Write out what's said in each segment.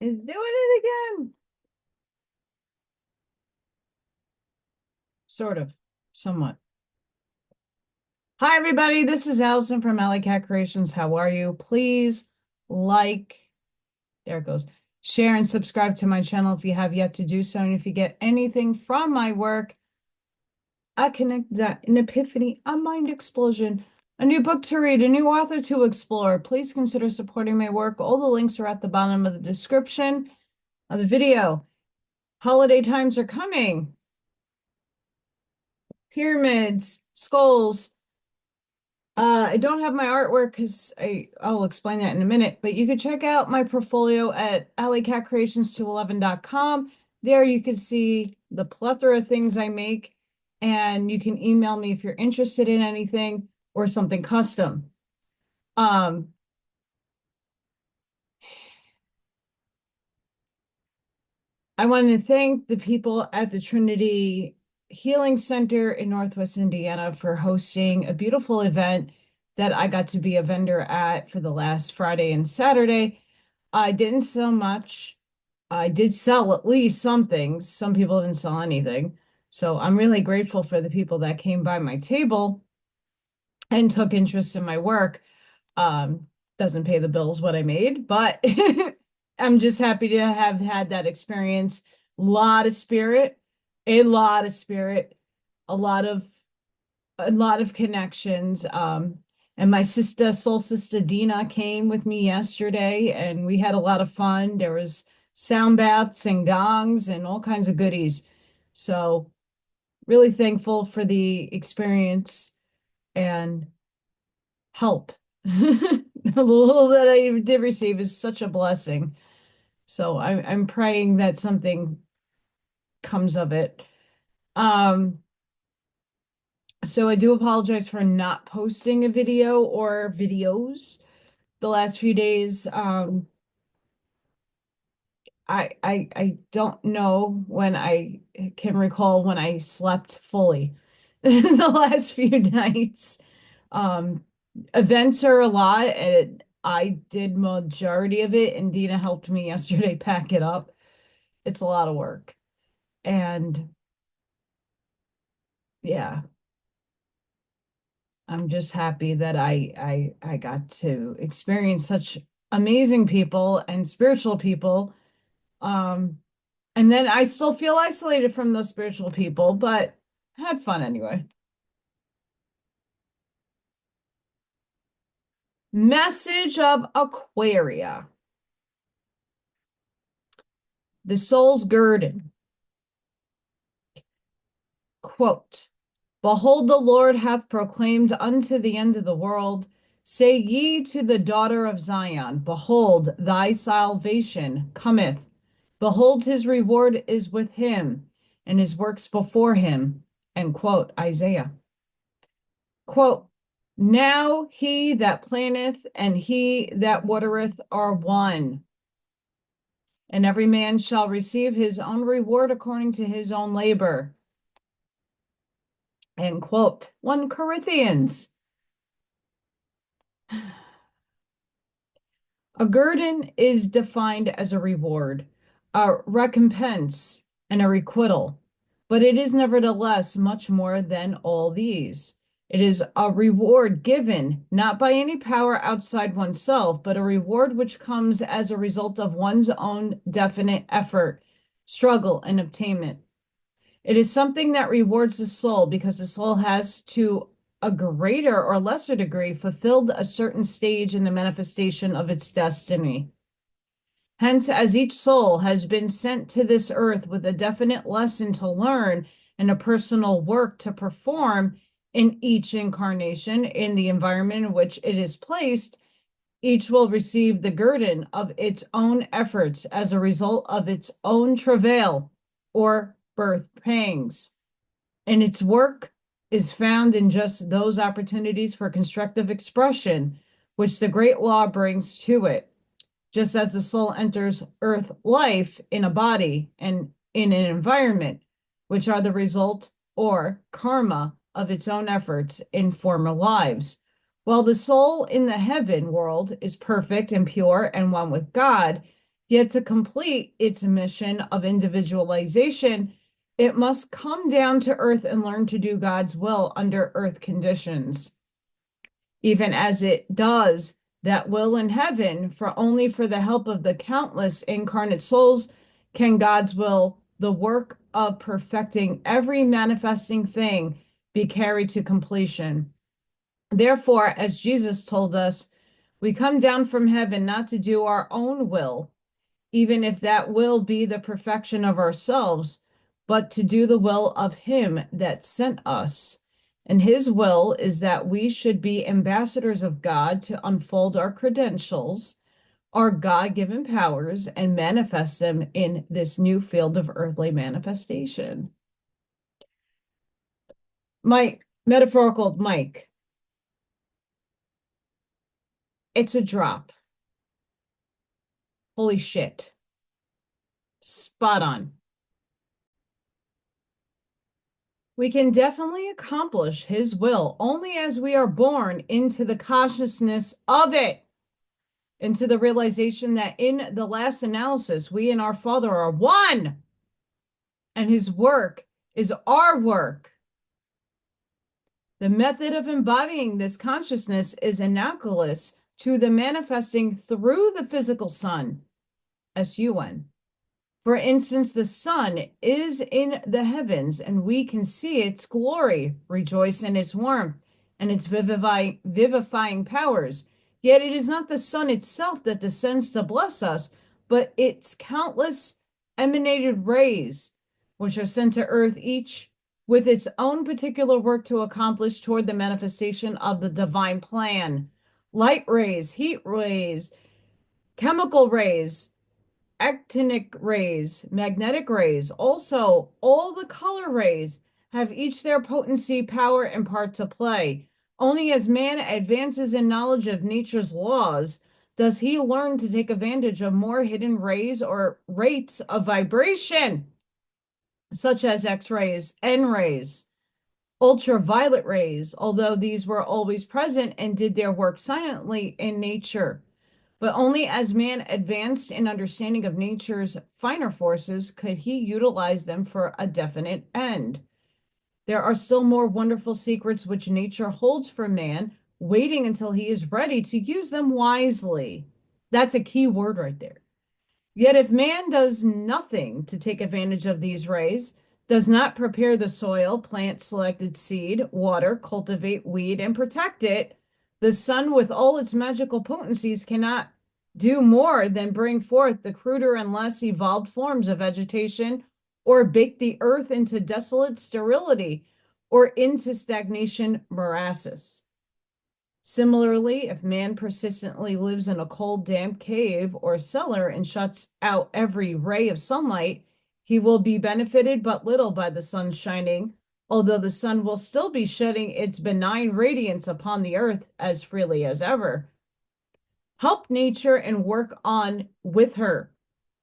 is doing it again. Sort of, somewhat. Hi, everybody. This is Allison from Alley Cat Creations. How are you? Please like, there it goes, share and subscribe to my channel if you have yet to do so. And if you get anything from my work, I connect that an epiphany, a mind explosion, a new book to read, a new author to explore, please consider supporting my work. All the links are at the bottom of the description of the video. Holiday times are coming. Pyramids, skulls. I don't have my artwork because I'll explain that in a minute, but you could check out my portfolio at alleycatcreations211.com. There you can see the plethora of things I make, and you can email me if you're interested in anything or something custom. Um, I wanted to thank the people at the Trinity Healing Center in Northwest Indiana for hosting a beautiful event that I got to be a vendor at for the last Friday and Saturday. I didn't sell much. I did sell at least some things. Some people didn't sell anything. So I'm really grateful for the people that came by my table and took interest in my work. Doesn't pay the bills what I made, but I'm just happy to have had that experience. A lot of spirit, a lot of spirit, a lot of connections. And my sister, soul sister Dina, came with me yesterday, and we had a lot of fun. There was sound baths and gongs and all kinds of goodies. So really thankful for the experience and help. The little that I did receive is such a blessing. So I'm praying that something comes of it. Um, so I do apologize for not posting a video or videos the last few days. I don't know when I can recall when I slept fully the last few nights. Um, Events are a lot, and I did majority of it, and Dina helped me yesterday pack it up. It's a lot of work. And yeah, I'm just happy that I got to experience such amazing people and spiritual people. Um, and then I still feel isolated from those spiritual people, but had fun anyway. Message of Aquaria. The Soul's Guerdon. Quote, Behold, the Lord hath proclaimed unto the end of the world, say ye to the daughter of Zion, Behold, thy salvation cometh. Behold, his reward is with him, and his works before him. End quote, Isaiah. Quote, Now he that planteth and he that watereth are one, and every man shall receive his own reward according to his own labor. End quote. 1 Corinthians. A guerdon is defined as a reward, a recompense, and a requital, but it is nevertheless much more than all these. It is a reward given not by any power outside oneself, but a reward which comes as a result of one's own definite effort, struggle, and obtainment. It is something that rewards the soul because the soul has, to a greater or lesser degree, fulfilled a certain stage in the manifestation of its destiny. Hence, as each soul has been sent to this earth with a definite lesson to learn and a personal work to perform in each incarnation in the environment in which it is placed, each will receive the guerdon of its own efforts as a result of its own travail or birth pangs. And its work is found in just those opportunities for constructive expression, which the great law brings to it. Just as the soul enters earth life in a body and in an environment, which are the result or karma of its own efforts in former lives. While the soul in the heaven world is perfect and pure and one with God, Yet to complete its mission of individualization, it must come down to earth and learn to do God's will under earth conditions. Even as it does that will in heaven, for only for the help of the countless incarnate souls can God's will, the work of perfecting every manifesting thing, be carried to completion. Therefore, as Jesus told us, we come down from heaven not to do our own will, even if that will be the perfection of ourselves, but to do the will of him that sent us. And his will is that we should be ambassadors of God to unfold our credentials, our God-given powers, and manifest them in this new field of earthly manifestation. Mike, metaphorical Mike, it's a drop. Holy shit. Spot on. We can definitely accomplish his will only as we are born into the consciousness of it, into the realization that in the last analysis, we and our Father are one, and his work is our work. The method of embodying this consciousness is analogous to the manifesting through the physical sun, S-U-N. For instance, the sun is in the heavens, and we can see its glory, rejoice in its warmth and its vivifying powers. Yet it is not the sun itself that descends to bless us, but its countless emanated rays, which are sent to earth, each with its own particular work to accomplish toward the manifestation of the divine plan. Light rays, heat rays, chemical rays, actinic rays, magnetic rays, also all the color rays have each their potency, power, and part to play. Only as man advances in knowledge of nature's laws does he learn to take advantage of more hidden rays or rates of vibration, such as X-rays, N-rays, ultraviolet rays, although these were always present and did their work silently in nature. But only as man advanced in understanding of nature's finer forces could he utilize them for a definite end. There are still more wonderful secrets which nature holds for man, waiting until he is ready to use them wisely. That's a key word right there. Yet if man does nothing to take advantage of these rays, does not prepare the soil, plant selected seed, water, cultivate, weed, and protect it, the sun with all its magical potencies cannot do more than bring forth the cruder and less evolved forms of vegetation, or bake the earth into desolate sterility, or into stagnation morasses. Similarly, if man persistently lives in a cold, damp cave or cellar and shuts out every ray of sunlight, he will be benefited but little by the sun shining, although the sun will still be shedding its benign radiance upon the earth as freely as ever. Help nature and work on with her,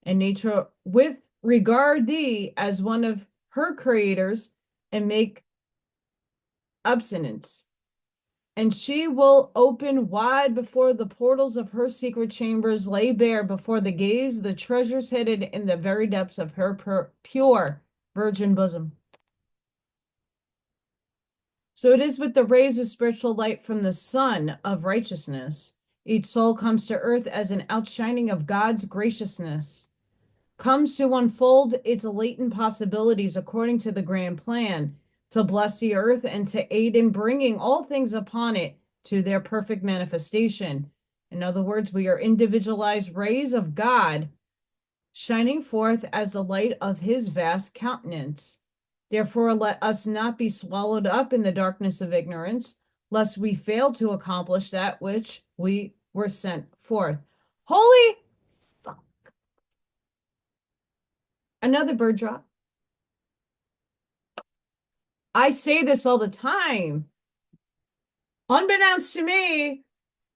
and nature with regard thee as one of her creators, and make abstinence. And she will open wide before the portals of her secret chambers, lay bare before the gaze the treasures hidden in the very depths of her pure virgin bosom. So it is with the rays of spiritual light from the sun of righteousness. Each soul comes to earth as an outshining of God's graciousness, comes to unfold its latent possibilities according to the grand plan, to bless the earth and to aid in bringing all things upon it to their perfect manifestation. In other words, we are individualized rays of God, shining forth as the light of his vast countenance. Therefore, let us not be swallowed up in the darkness of ignorance, lest we fail to accomplish that which we were sent forth. Holy fuck. Another bird drop. I say this all the time. Unbeknownst to me,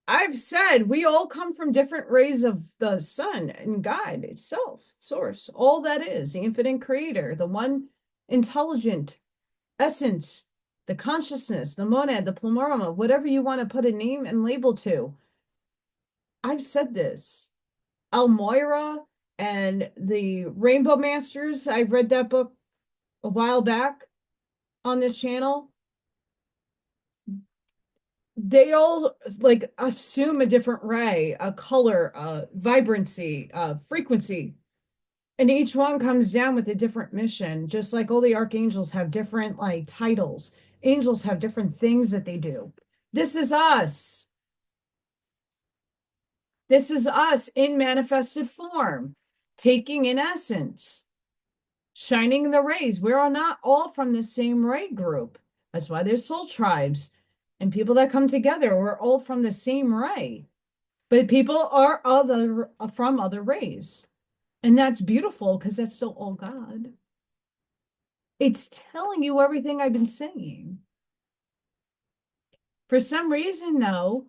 I've said we all come from different rays of the sun and God itself, source, all that is, the infinite creator, the one intelligent essence, the consciousness, the monad, the pleroma, whatever you want to put a name and label to. I've said this. Elmoira and the Rainbow Masters, I read that book a while back on this channel. They all like assume a different ray, a color, a vibrancy, a frequency. And each one comes down with a different mission, just like all the archangels have different like titles. Angels have different things that they do. This is us. This is us in manifested form, taking in essence, shining the rays. We're not all from the same ray group. That's why there's soul tribes and people that come together. We're all from the same ray, but people are from other rays. And that's beautiful because that's still all God. It's telling you everything I've been saying. For some reason, though,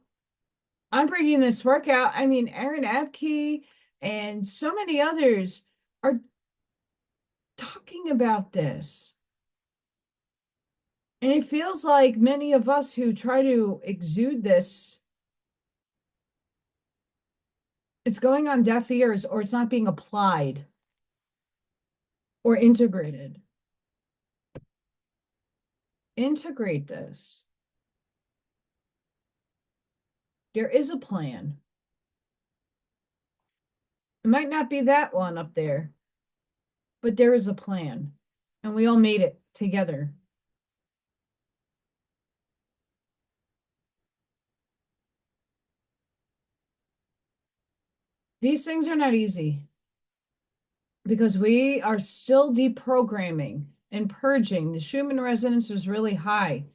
I'm bringing this workout. I mean, Aaron Abke and so many others are talking about this. And it feels like many of us who try to exude this, it's going on deaf ears or it's not being applied or integrated. Integrate this. There is a plan. It might not be that one up there, but there is a plan. And we all made it together. These things are not easy because we are still deprogramming and purging. The Schumann resonance was really high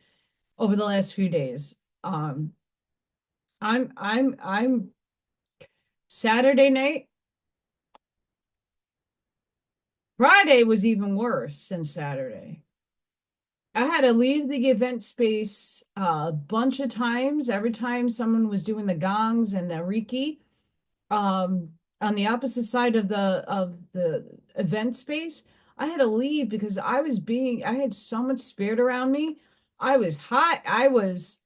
over the last few days. I'm Saturday night. Friday was even worse than Saturday. I had to leave the event space a bunch of times. Every time someone was doing the gongs and the Reiki, on the opposite side of the event space, I had to leave because I had so much spirit around me. I was hot. I was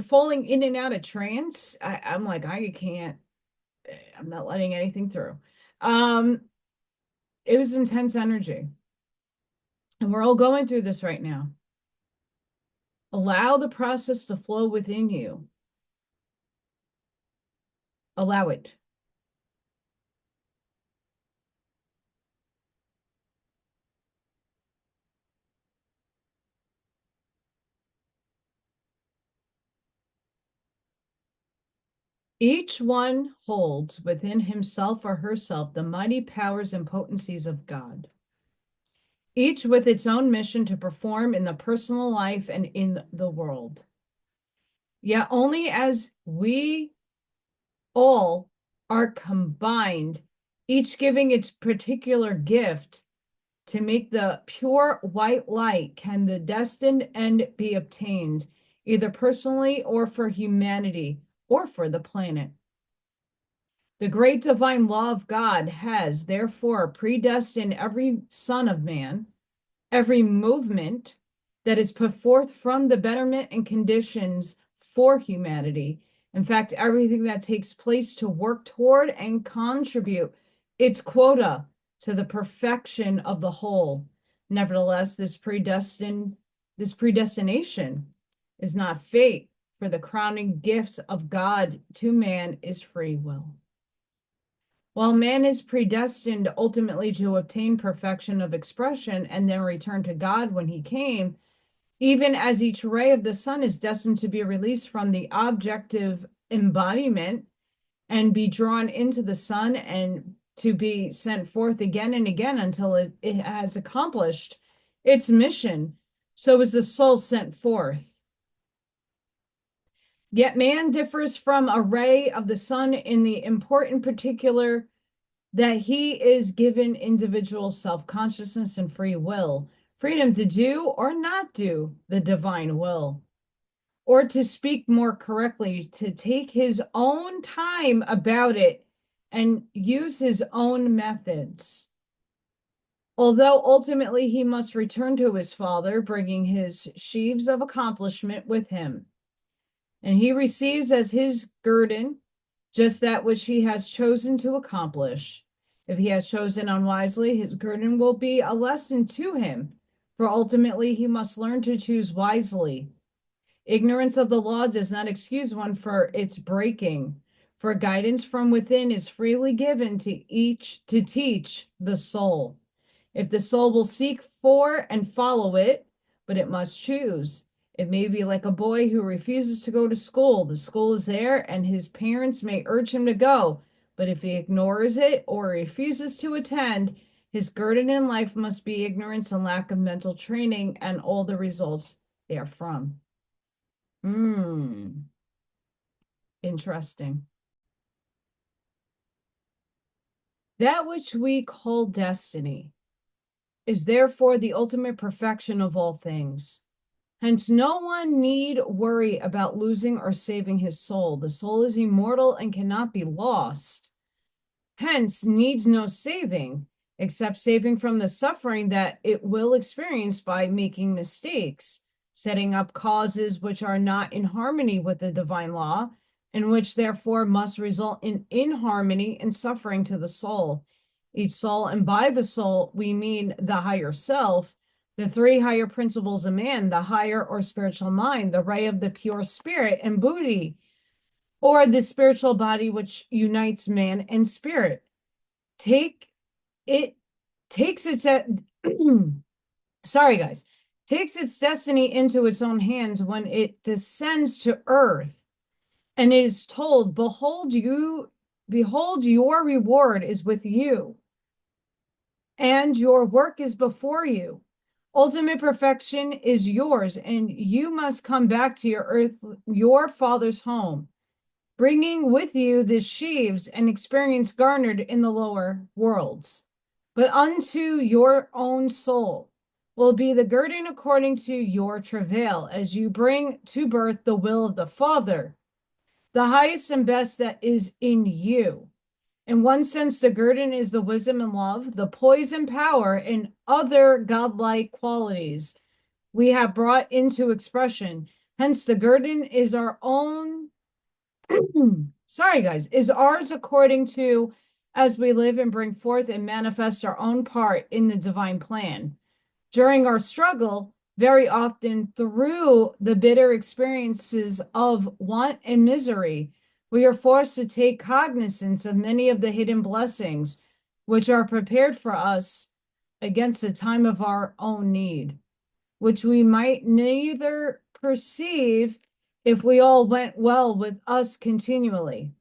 falling in and out of trance. I'm like, I'm not letting anything through. It was intense energy. And we're all going through this right now. Allow the process to flow within you. Allow it. Each one holds within himself or herself the mighty powers and potencies of God, each with its own mission to perform in the personal life and in the world. Yet only as we all are combined, each giving its particular gift to make the pure white light, can the destined end be obtained, either personally or for humanity or for the planet. The great divine law of God has therefore predestined every son of man, every movement that is put forth from the betterment and conditions for humanity. In fact, everything that takes place to work toward and contribute its quota to the perfection of the whole. Nevertheless, this predestination is not fate, for the crowning gift of God to man is free will. While man is predestined ultimately to obtain perfection of expression and then return to God when he came, even as each ray of the sun is destined to be released from the objective embodiment and be drawn into the sun and to be sent forth again and again until it has accomplished its mission, so is the soul sent forth. Yet man differs from a ray of the sun in the important particular that he is given individual self-consciousness and free will, freedom to do or not do the divine will, or to speak more correctly, to take his own time about it and use his own methods. Although ultimately he must return to his father, bringing his sheaves of accomplishment with him. And he receives as his guerdon just that which he has chosen to accomplish. If he has chosen unwisely, his Guerdon will be a lesson to him, for ultimately he must learn to choose wisely. Ignorance of the law does not excuse one for its breaking, for guidance from within is freely given to each to teach the soul. If the soul will seek for and follow it, but it must choose. It may be like a boy who refuses to go to school. The school is there, and his parents may urge him to go, but if he ignores it or refuses to attend, his Guerdon in life must be ignorance and lack of mental training and all the results therefrom. Interesting. That which we call destiny is therefore the ultimate perfection of all things. Hence, no one need worry about losing or saving his soul. The soul is immortal and cannot be lost. Hence, needs no saving, except saving from the suffering that it will experience by making mistakes, setting up causes which are not in harmony with the divine law, and which therefore must result in inharmony and suffering to the soul. Each soul, and by the soul, we mean the higher self, the three higher principles of man, the higher or spiritual mind, the ray of the pure spirit and Buddhi, or the spiritual body which unites man and spirit. Takes its sorry guys, takes its destiny into its own hands when it descends to earth and it is told, behold, your reward is with you, and your work is before you. Ultimate perfection is yours, and you must come back to your father's home, bringing with you the sheaves and experience garnered in the lower worlds. But unto your own soul will be the Guerdon according to your travail, as you bring to birth the will of the Father, the highest and best that is in you. In one sense, the Guerdon is the wisdom and love, the poise and power, and other godlike qualities we have brought into expression. Hence, the Guerdon is our own, sorry guys, is ours according to as we live and bring forth and manifest our own part in the divine plan. During our struggle, very often through the bitter experiences of want and misery, we are forced to take cognizance of many of the hidden blessings which are prepared for us against the time of our own need, which we might neither perceive if we all went well with us continually.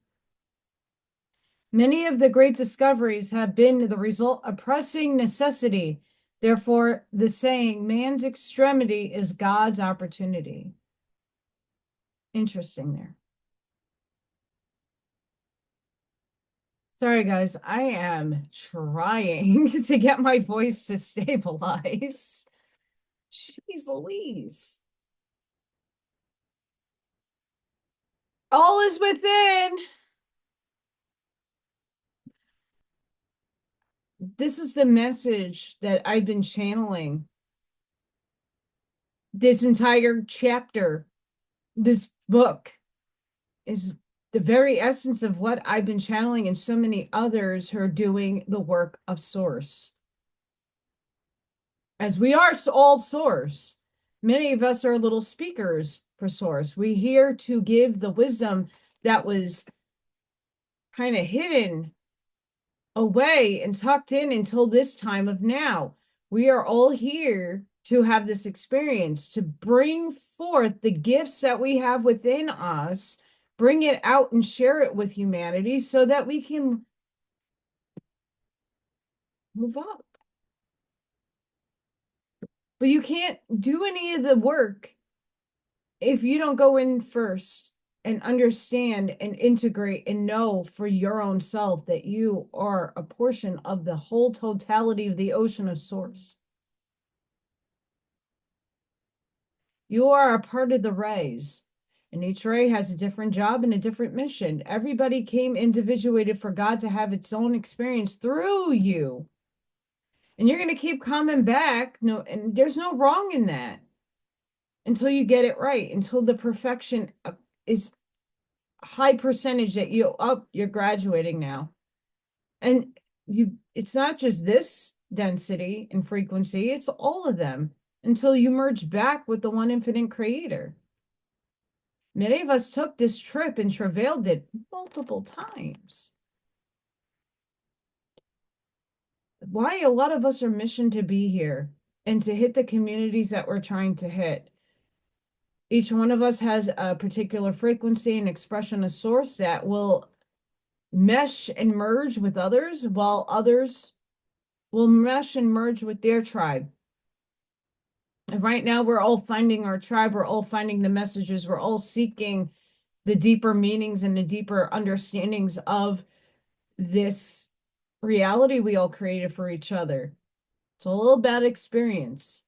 Many of the great discoveries have been the result of pressing necessity. Therefore, the saying, man's extremity is God's opportunity. Interesting there. Sorry, guys, I am trying to get my voice to stabilize. Jeez Louise. All is within. This is the message that I've been channeling this entire chapter. This book is the very essence of what I've been channeling, and so many others who are doing the work of Source. As we are all Source, many of us are little speakers for Source. We're here to give the wisdom that was kind of hidden away and tucked in until this time of now. We are all here to have this experience, to bring forth the gifts that we have within us, bring it out and share it with humanity so that we can move up. But you can't do any of the work if you don't go in first and understand and integrate and know for your own self that you are a portion of the whole totality of the ocean of Source. You are a part of the rays, and each ray has a different job and a different mission. Everybody came individuated for God to have its own experience through you. And you're going to keep coming back. No, and there's no wrong in that until you get it right, until the perfection is high percentage that you're graduating now. And it's not just this density and frequency, it's all of them until you merge back with the one infinite creator. Many of us took this trip and travailed it multiple times. Why a lot of us are missioned to be here and to hit the communities that we're trying to hit. Each one of us has a particular frequency and expression of source that will mesh and merge with others, while others will mesh and merge with their tribe. And right now, we're all finding our tribe. We're all finding the messages. We're all seeking the deeper meanings and the deeper understandings of this reality we all created for each other. It's all about experience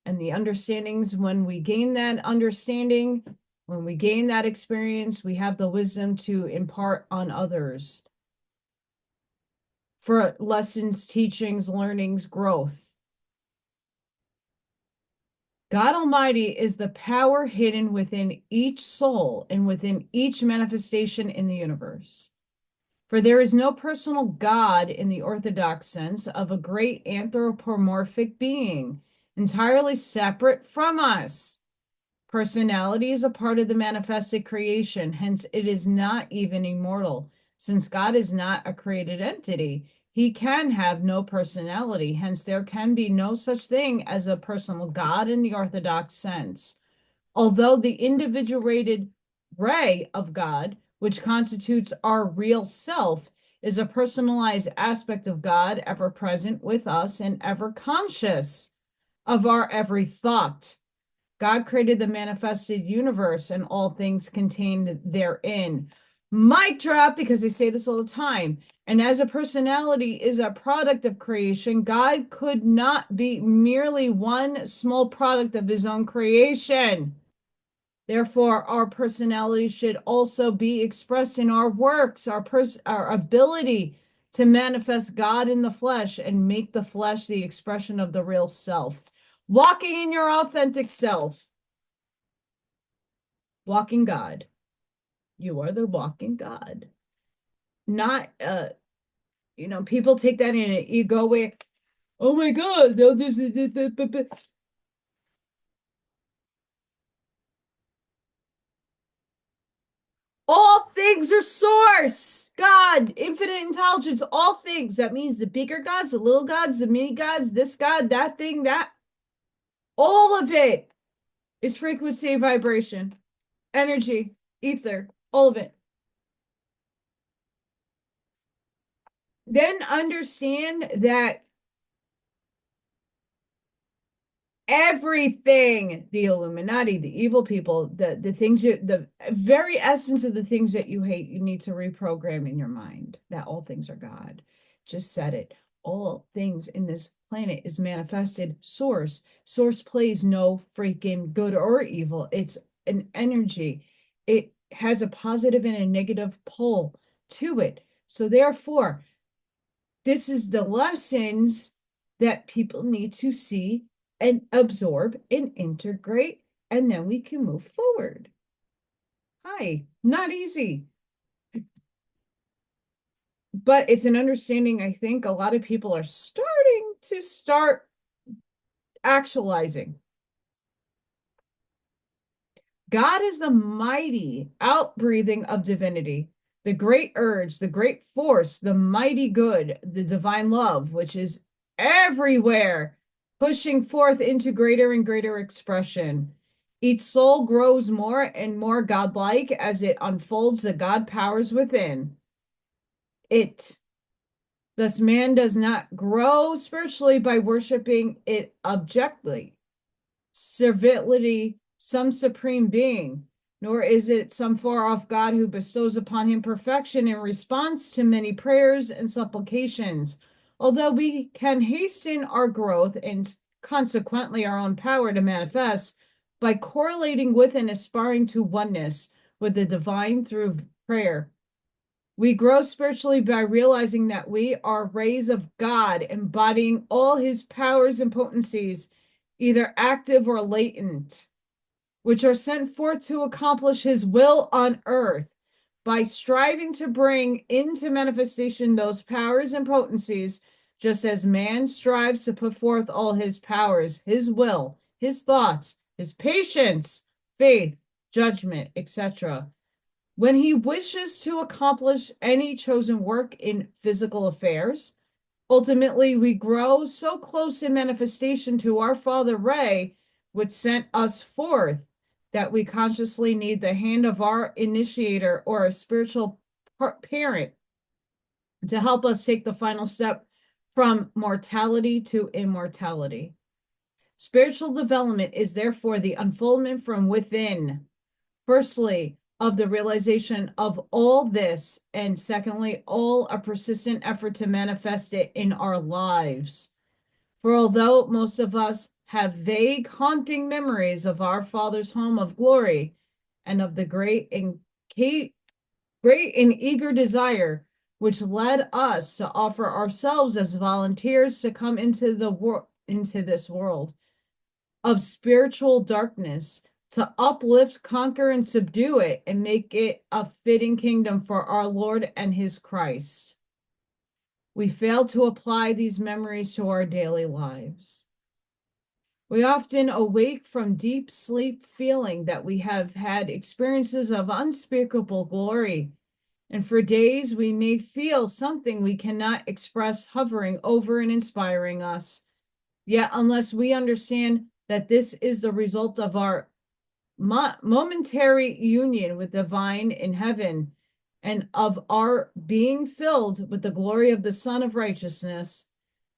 and the understandings. When we gain that understanding, when we gain that experience, we have the wisdom to impart on others for lessons, teachings, learnings, growth. God Almighty is the power hidden within each soul and within each manifestation in the universe. For there is no personal God in the orthodox sense of a great anthropomorphic being, entirely separate from us. Personality is a part of the manifested creation, hence it is not even immortal. Since God is not a created entity, he can have no personality, hence there can be no such thing as a personal God in the orthodox sense. Although the individuated ray of God, which constitutes our real self, is a personalized aspect of God, ever present with us and ever conscious of our every thought. God created the manifested universe and all things contained therein. Mic drop, because I say this all the time. And as a personality is a product of creation, God could not be merely one small product of his own creation. Therefore, our personality should also be expressed in our works, our ability to manifest God in the flesh and make the flesh the expression of the real self. Walking in your authentic self. Walking God. You are the walking God. Not, people take that in an egoic, oh my God, all things are source. God, infinite intelligence, all things. That means the bigger gods, the little gods, the mini gods, this God, that thing, that. All of it is frequency, vibration, energy, ether, all of it. Then understand that everything, the Illuminati, the evil people, the things the very essence of the things that you hate, you need to reprogram in your mind that all things are God. Just said it. All things in this planet is manifested source. Source plays no freaking good or evil. It's an energy. It has a positive and a negative pole to it. So therefore, this is the lessons that people need to see and absorb and integrate, and then we can move forward. Hi, not easy. But it's an understanding I think a lot of people are starting to actualizing. God is the mighty outbreathing of divinity, the great urge, the great force, the mighty good, the divine love, which is everywhere, pushing forth into greater and greater expression. Each soul grows more and more godlike as it unfolds the God powers within it. Thus, man does not grow spiritually by worshiping it objectively, servility, some supreme being, nor is it some far off God who bestows upon him perfection in response to many prayers and supplications. Although we can hasten our growth and consequently our own power to manifest by correlating with and aspiring to oneness with the divine through prayer. We grow spiritually by realizing that we are rays of God, embodying all his powers and potencies, either active or latent, which are sent forth to accomplish his will on earth. by striving to bring into manifestation those powers and potencies, just as man strives to put forth all his powers, his will, his thoughts, his patience, faith, judgment, etc. When he wishes to accomplish any chosen work in physical affairs, ultimately we grow so close in manifestation to our Father Ray, which sent us forth, that we consciously need the hand of our initiator or a spiritual parent to help us take the final step from mortality to immortality. Spiritual development is therefore the unfoldment from within, firstly, of the realization of all this, and secondly, all a persistent effort to manifest it in our lives. For although most of us have vague, haunting memories of our Father's home of glory and of the great and eager desire which led us to offer ourselves as volunteers to come into this world of spiritual darkness, to uplift, conquer, and subdue it, and make it a fitting kingdom for our Lord and his Christ, we fail to apply these memories to our daily lives. We often awake from deep sleep feeling that we have had experiences of unspeakable glory, and for days we may feel something we cannot express hovering over and inspiring us. Yet unless we understand that this is the result of our momentary union with divine in heaven, and of our being filled with the glory of the Son of Righteousness,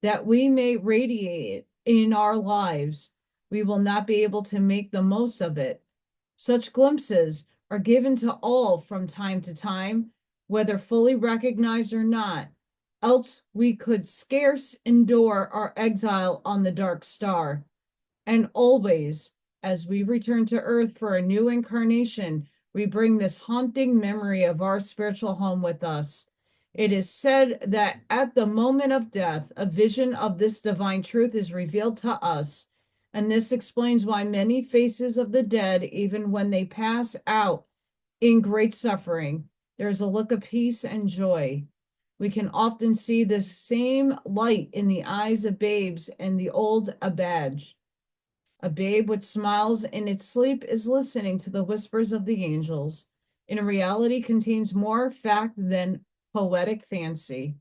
that we may radiate in our lives, we will not be able to make the most of it. Such glimpses are given to all from time to time, whether fully recognized or not, else we could scarce endure our exile on the dark star. And always, as we return to earth for a new incarnation, we bring this haunting memory of our spiritual home with us. It is said that at the moment of death, a vision of this divine truth is revealed to us, and this explains why many faces of the dead, even when they pass out in great suffering, there is a look of peace and joy. We can often see this same light in the eyes of babes and the old abage. A babe which smiles in its sleep is listening to the whispers of the angels. In reality, contains more fact than poetic fancy.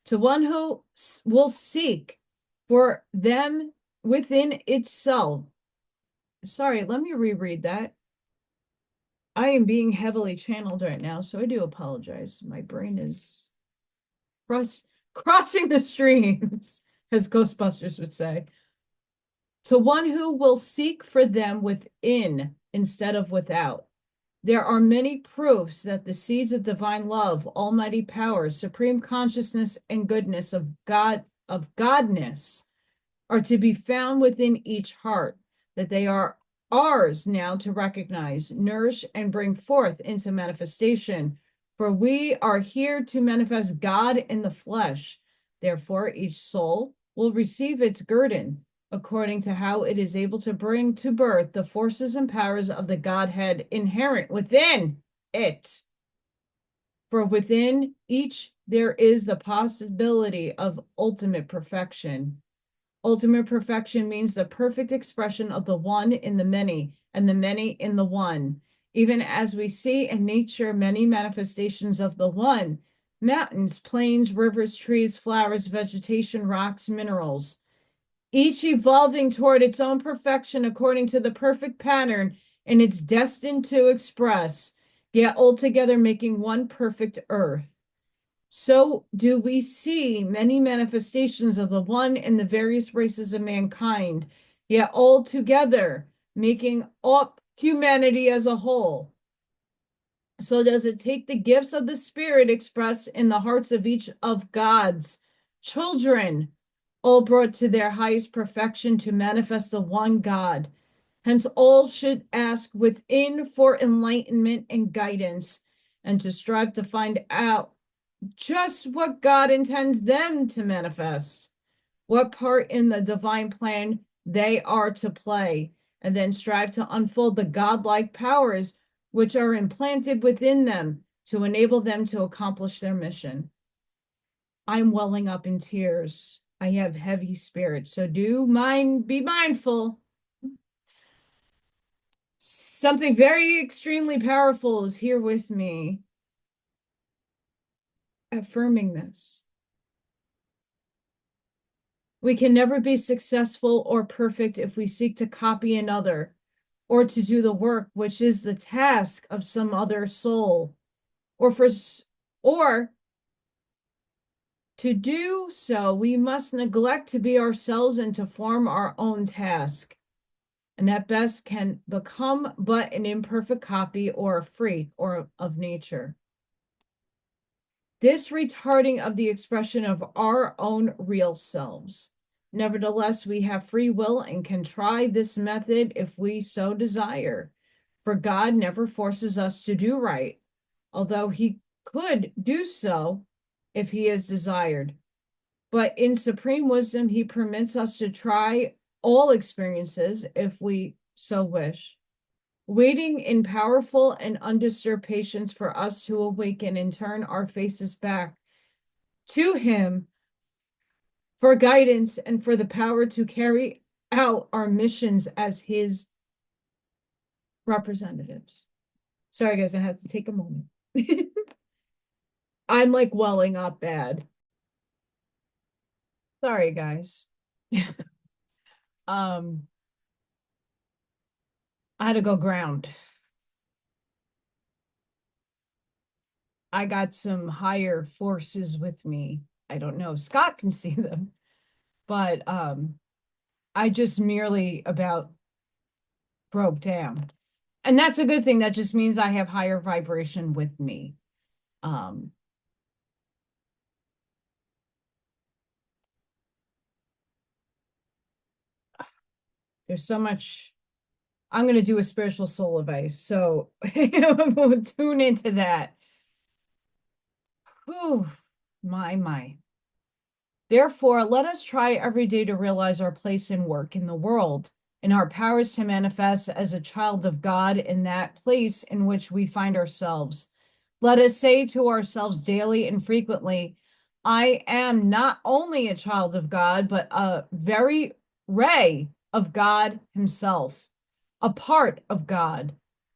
To one who will seek for them within itself. Sorry, let me reread that. I am being heavily channeled right now, so I do apologize. My brain is crossing the streams, as Ghostbusters would say. To one who will seek for them within instead of without. There are many proofs that the seeds of divine love, almighty power, supreme consciousness, and goodness of Godness are to be found within each heart, that they are ours now to recognize, nourish, and bring forth into manifestation. For we are here to manifest God in the flesh. Therefore, each soul will receive its guerdon, according to how it is able to bring to birth the forces and powers of the Godhead inherent within it. For within each there is the possibility of ultimate perfection. Ultimate perfection means the perfect expression of the one in the many, and the many in the one. Even as we see in nature many manifestations of the one: mountains, plains, rivers, trees, flowers, vegetation, rocks, minerals, each evolving toward its own perfection according to the perfect pattern and it's destined to express, yet altogether making one perfect earth. So do we see many manifestations of the one in the various races of mankind, yet all together making up humanity as a whole. So does it take the gifts of the Spirit expressed in the hearts of each of God's children, all brought to their highest perfection to manifest the one God. Hence all should ask within for enlightenment and guidance, and to strive to find out just what God intends them to manifest, what part in the divine plan they are to play, and then strive to unfold the godlike powers which are implanted within them to enable them to accomplish their mission. I'm welling up in tears. I have heavy spirits, so be mindful. Something very extremely powerful is here with me, affirming this. We can never be successful or perfect if we seek to copy another or to do the work which is the task of some other soul, or to do so we must neglect to be ourselves and to form our own task, and at best can become but an imperfect copy or a freak or of nature. This retarding of the expression of our own real selves. Nevertheless, we have free will and can try this method if we so desire, for God never forces us to do right, although he could do so if he is desired. But in supreme wisdom, he permits us to try all experiences if we so wish, waiting in powerful and undisturbed patience for us to awaken and turn our faces back to him for guidance and for the power to carry out our missions as his representatives. Sorry, guys, I had to take a moment. I'm like welling up bad. Sorry, guys. I had to go ground. I got some higher forces with me. I don't know. Scott can see them, but I just merely about broke down. And that's a good thing. That just means I have higher vibration with me. There's so much. I'm going to do a spiritual soul advice. So we'll tune into that. Whew, my. Therefore, let us try every day to realize our place and work in the world and our powers to manifest as a child of God in that place in which we find ourselves. Let us say to ourselves daily and frequently, I am not only a child of God, but a very ray of God himself, a part of God.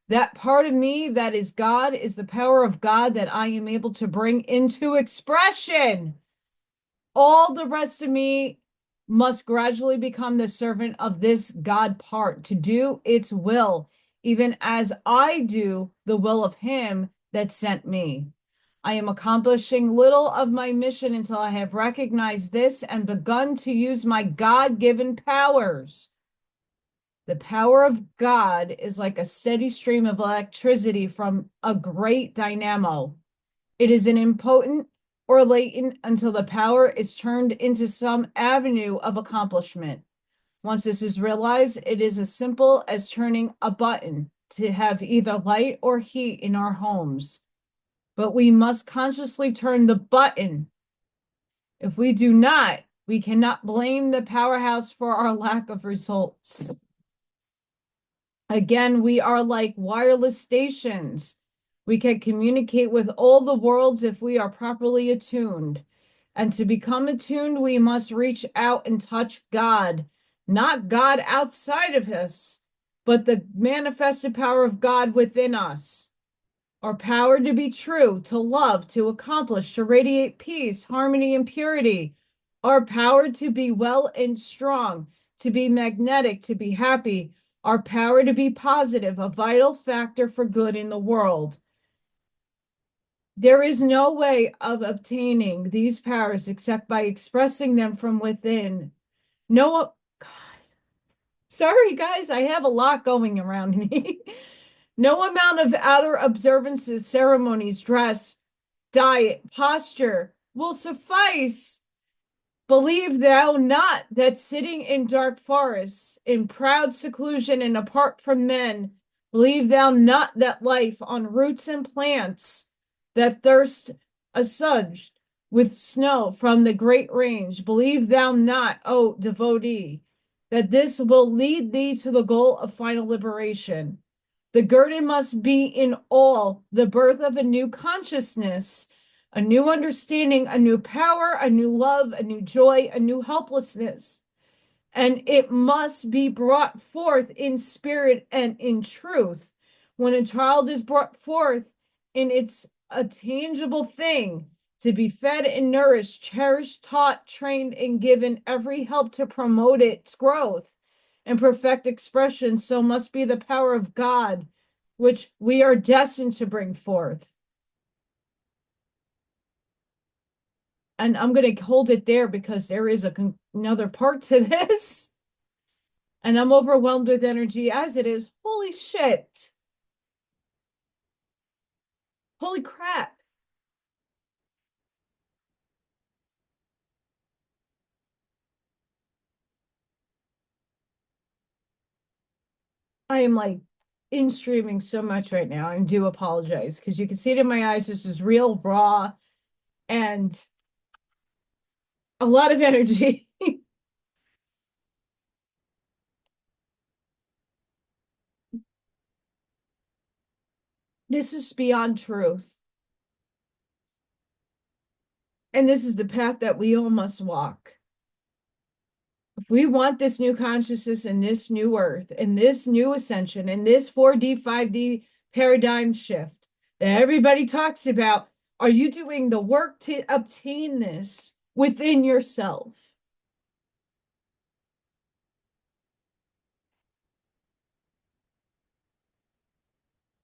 That part of me that is God is the power of God that I am able to bring into expression. All the rest of me must gradually become the servant of this God part to do its will, even as I do the will of him that sent me. I am accomplishing little of my mission until I have recognized this and begun to use my God-given powers. The power of God is like a steady stream of electricity from a great dynamo. It is an impotent or latent until the power is turned into some avenue of accomplishment. Once this is realized, it is as simple as turning a button to have either light or heat in our homes. But we must consciously turn the button. If we do not, we cannot blame the powerhouse for our lack of results. Again, we are like wireless stations. We can communicate with all the worlds if we are properly attuned. And to become attuned, we must reach out and touch God, not God outside of us, but the manifested power of God within us. Our power to be true, to love, to accomplish, to radiate peace, harmony, and purity. Our power to be well and strong, to be magnetic, to be happy. Our power to be positive, a vital factor for good in the world. There is no way of obtaining these powers except by expressing them from within. No, God. Sorry, guys, I have a lot going around me. No amount of outer observances, ceremonies, dress, diet, posture will suffice. Believe thou not that sitting in dark forests, in proud seclusion and apart from men, believe thou not that life on roots and plants, that thirst assuaged with snow from the great range, believe thou not, O devotee, that this will lead thee to the goal of final liberation. The Guerdon must be in all the birth of a new consciousness, a new understanding, a new power, a new love, a new joy, a new helplessness. And it must be brought forth in spirit and in truth. When a child is brought forth in its a tangible thing, to be fed and nourished, cherished, taught, trained, and given every help to promote its growth and perfect expression, so must be the power of God, which we are destined to bring forth. And I'm going to hold it there because there is another part to this. And I'm overwhelmed with energy as it is. Holy shit. Holy crap. I am like in streaming so much right now and do apologize because you can see it in my eyes. This is real raw and a lot of energy. This is beyond truth. And this is the path that we all must walk. If we want this new consciousness and this new earth and this new ascension and this 4D, 5D paradigm shift that everybody talks about, are you doing the work to obtain this within yourself?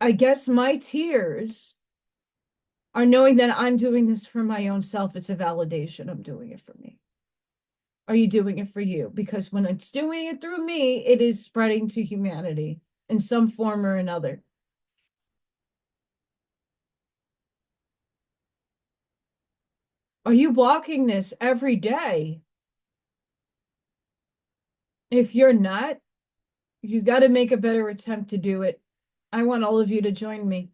I guess my tears are knowing that I'm doing this for my own self. It's a validation. I'm doing it for me. Are you doing it for you? Because when it's doing it through me, it is spreading to humanity in some form or another. Are you walking this every day? If you're not, you got to make a better attempt to do it. I want all of you to join me.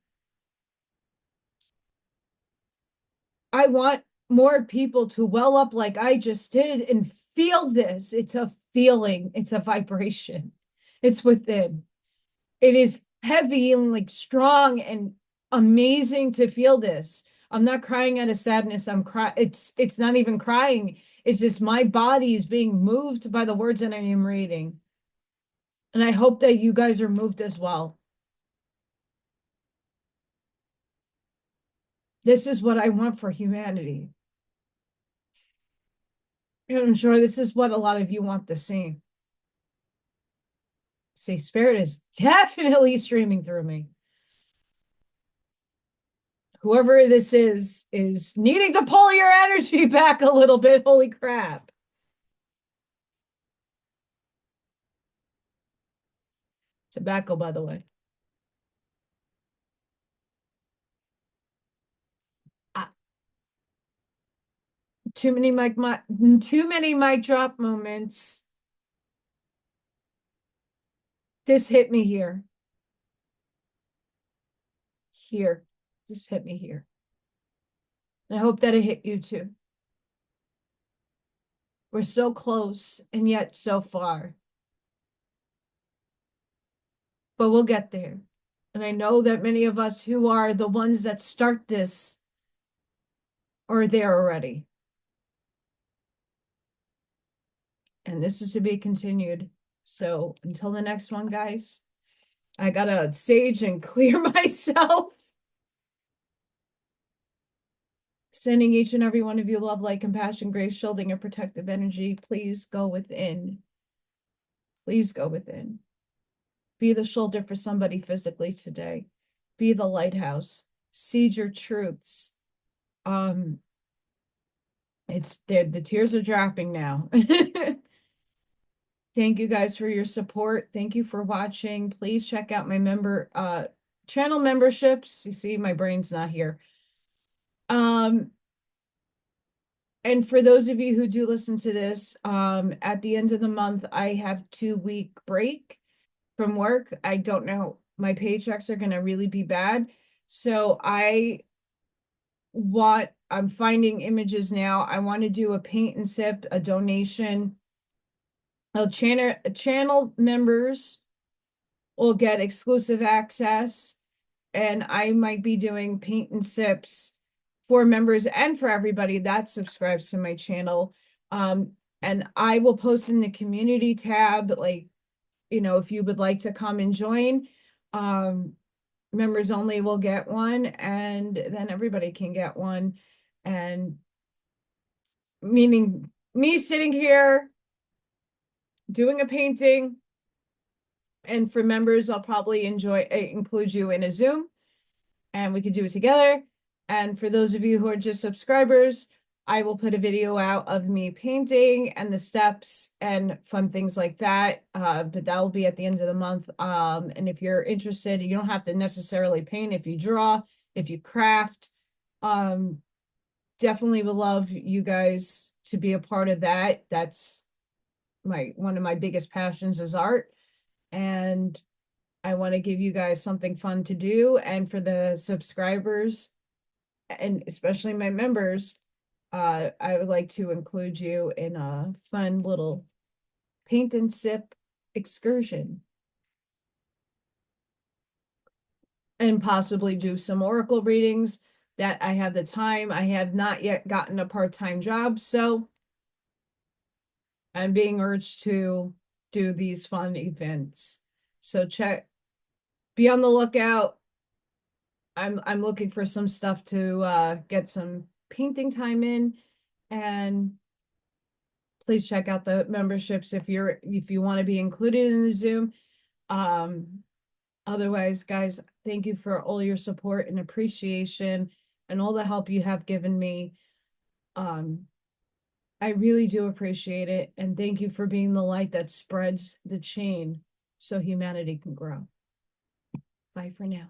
I want more people to well up like I just did and feel this. It's a feeling, it's a vibration, it's within. It is heavy and like strong and amazing to feel this. I'm not crying out of sadness. I'm crying. It's not even crying. It's just my body is being moved by the words that I am reading. And I hope that you guys are moved as well. This is what I want for humanity. And I'm sure this is what a lot of you want the same. See, spirit is definitely streaming through me. Whoever this is needing to pull your energy back a little bit. Holy crap. Tobacco, by the way. Ah, too many mic drop moments. This hit me here. Here. This hit me here. And I hope that it hit you too. We're so close and yet so far. But we'll get there. And I know that many of us who are the ones that start this are there already. And this is to be continued. So until the next one, guys, I gotta sage and clear myself. Sending each and every one of you love, light, compassion, grace, shielding, and protective energy. Please go within. Please go within. Be the shoulder for somebody physically today. Be the lighthouse. Seed your truths. It's the tears are dropping now. Thank you guys for your support. Thank you for watching. Please check out my channel memberships. You see, my brain's not here. And for those of you who do listen to this, at the end of the month, I have 2-week break from work. I don't know. My paychecks are going to really be bad. So I'm finding images now. I want to do a paint and sip, a donation. I'll channel members will get exclusive access, and I might be doing paint and sips for members and for everybody that subscribes to my channel. And I will post in the community tab, like, if you would like to come and join, members only will get one, and then everybody can get one. And meaning me sitting here doing a painting, and for members, I'll probably include you in a Zoom, and we could do it together. And for those of you who are just subscribers, I will put a video out of me painting and the steps and fun things like that. But that will be at the end of the month. And if you're interested, you don't have to necessarily paint. If you draw, if you craft, definitely would love you guys to be a part of that. That's one of my biggest passions is art. And I want to give you guys something fun to do. And for the subscribers, and especially my members, I would like to include you in a fun little paint and sip excursion, and possibly do some oracle readings that I have the time. I have not yet gotten a part-time job, so I'm being urged to do these fun events. So be on the lookout. I'm looking for some stuff to get some painting time in, and please check out the memberships if you want to be included in the Zoom. Otherwise, guys, thank you for all your support and appreciation and all the help you have given me. I really do appreciate it, and thank you for being the light that spreads the chain so humanity can grow. Bye for now.